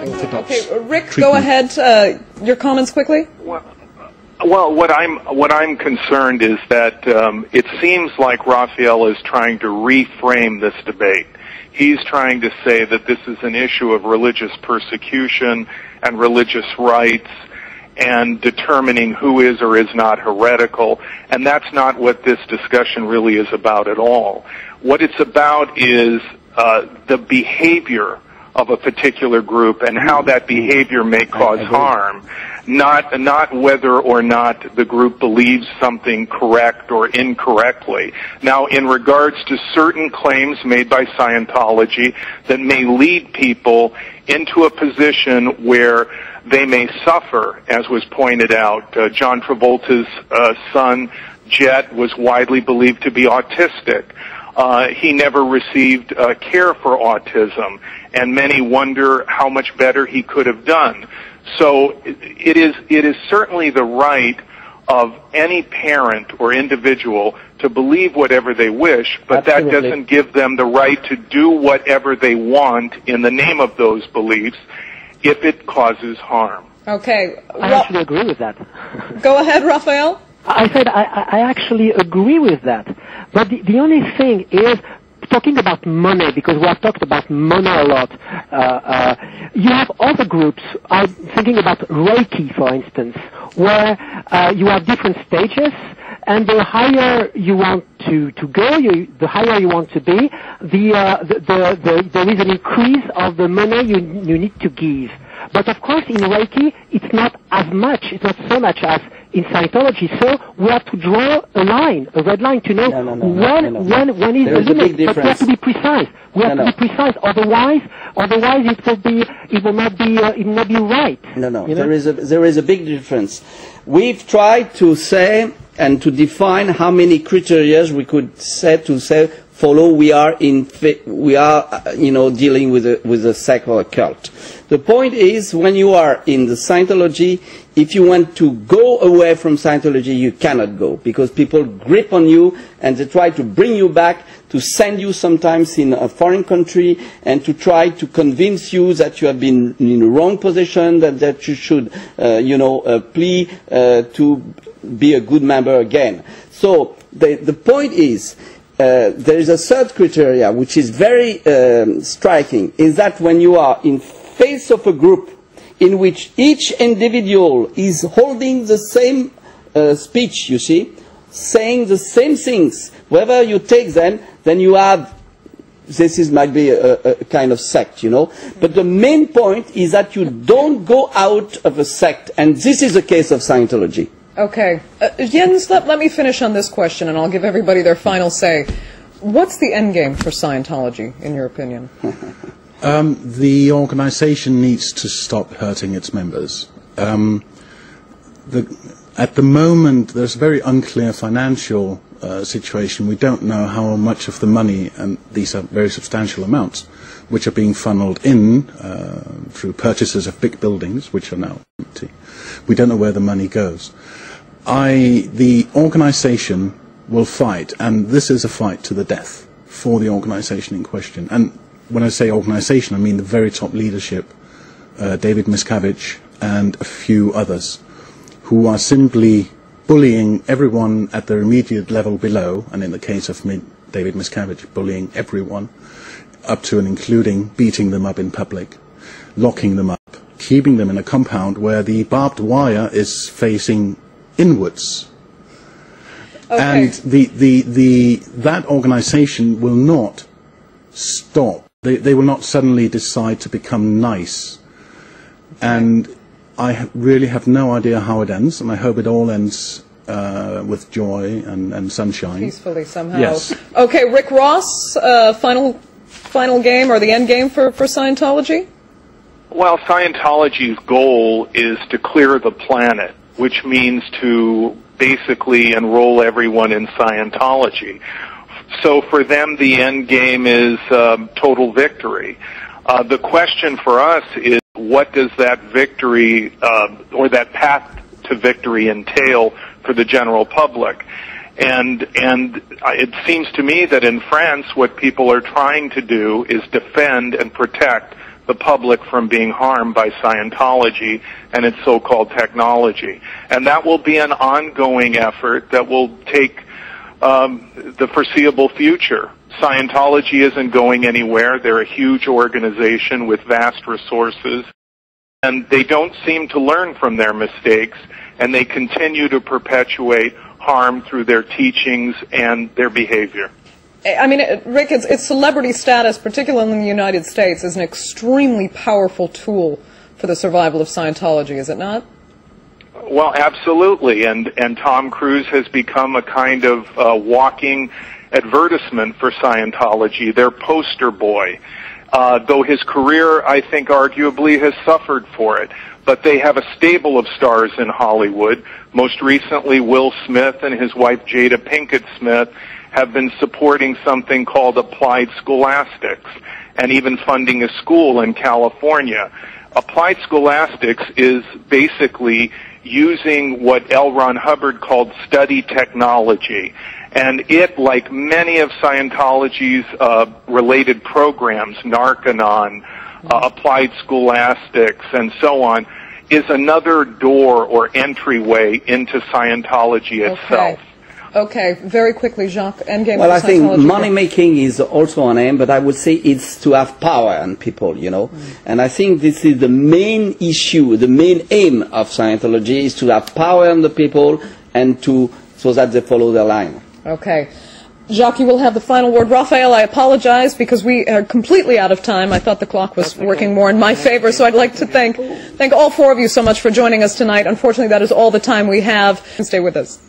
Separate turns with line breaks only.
Okay, Rick, go ahead. Your comments quickly.
Well, what I'm concerned is that it seems like Rafael is trying to reframe this debate. He's trying to say that this is an issue of religious persecution and religious rights and determining who is or is not heretical, and that's not what this discussion really is about at all. What it's about is the behavior of a particular group and how that behavior may cause harm, not whether or not the group believes something correct or incorrectly. Now, in regards to certain claims made by Scientology that may lead people into a position where they may suffer, as was pointed out. John Travolta's son, Jet, was widely believed to be autistic. He never received care for autism, and many wonder how much better he could have done. So it is certainly the right of any parent or individual to believe whatever they wish, but
Absolutely.
that doesn't give them the right to do whatever they want in the name of those beliefs if it causes harm.
Okay.
I actually agree with that.
Go ahead, Rafael.
I said I actually agree with that. But the only thing is, talking about money, because we have talked about money a lot, you have other groups. I'm thinking about Reiki, for instance, where you have different stages, and the higher you want to go, the higher you want to be, there is an increase of the money you need to give. But of course, in Reiki, it's not as much, it's not so much as in Scientology. So we have to draw a line, a red line, to know when is the limit. But we have to be precise. We have to be precise. Otherwise, it will not be right.
No. You know? There is a big difference. We've tried to say and to define how many criteria we could follow. We are dealing with a sect or a cult. The point is, when you are in the Scientology, if you want to go away from Scientology, you cannot go, because people grip on you and they try to bring you back, to send you sometimes in a foreign country, and to try to convince you that you have been in the wrong position, that you should, plea to be a good member again. So the point is, there is a third criteria which is very striking, is that when you are in face of a group in which each individual is holding the same speech, you see, saying the same things, whether you take them, then you have, might be a kind of sect, But the main point is that you don't go out of a sect, and this is the case of Scientology.
Okay. Jens, let me finish on this question, and I'll give everybody their final say. What's the end game for Scientology, in your opinion?
The organization needs to stop hurting its members. At the moment, there's a very unclear financial situation. We don't know how much of the money, and these are very substantial amounts, which are being funneled in through purchases of big buildings, which are now empty. We don't know where the money goes. The organization will fight, and this is a fight to the death for the organization in question. And when I say organization, I mean the very top leadership, David Miscavige and a few others, who are simply bullying everyone at their immediate level below, and in the case of David Miscavige, bullying everyone, up to and including beating them up in public, locking them up, keeping them in a compound where the barbed wire is facing inwards. Okay. And that organization will not stop. They will not suddenly decide to become nice. And I really have no idea how it ends, and I hope it all ends with joy and sunshine.
Peacefully somehow.
Yes.
Okay, Rick Ross, final game or the end game for Scientology?
Well, Scientology's goal is to clear the planet, which means to basically enroll everyone in Scientology. So for them, the end game is total victory. The question for us is, what does that victory or that path to victory entail for the general public? And it seems to me that in France, what people are trying to do is defend and protect the public from being harmed by Scientology and its so-called technology. And that will be an ongoing effort that will take the foreseeable future. Scientology isn't going anywhere. They're a huge organization with vast resources, and they don't seem to learn from their mistakes, and they continue to perpetuate harm through their teachings and their behavior.
I mean, Rick, its celebrity status, particularly in the United States, is an extremely powerful tool for the survival of Scientology, is it not?
Well, absolutely, and Tom Cruise has become a kind of walking advertisement for Scientology, their poster boy, though his career, I think, arguably has suffered for it. But they have a stable of stars in Hollywood. Most recently, Will Smith and his wife Jada Pinkett Smith have been supporting something called Applied Scholastics and even funding a school in California. Applied Scholastics is basically using what L. Ron Hubbard called study technology. And it, like many of Scientology's related programs, Narconon, Applied Scholastics, and so on, is another door or entryway into Scientology itself.
Okay, very quickly, Jacques, endgame
Well,
for
I think
Scientology.
money making is also an aim, but I would say it's to have power on people, you know. And I think this is the main issue, the main aim of Scientology is to have power on the people and so that they follow their line.
Okay. Jacques, you will have the final word. Rafael, I apologize because we are completely out of time. I thought the clock was working more in my favor, so I'd like to thank all four of you so much for joining us tonight. Unfortunately, that is all the time we have. Stay with us.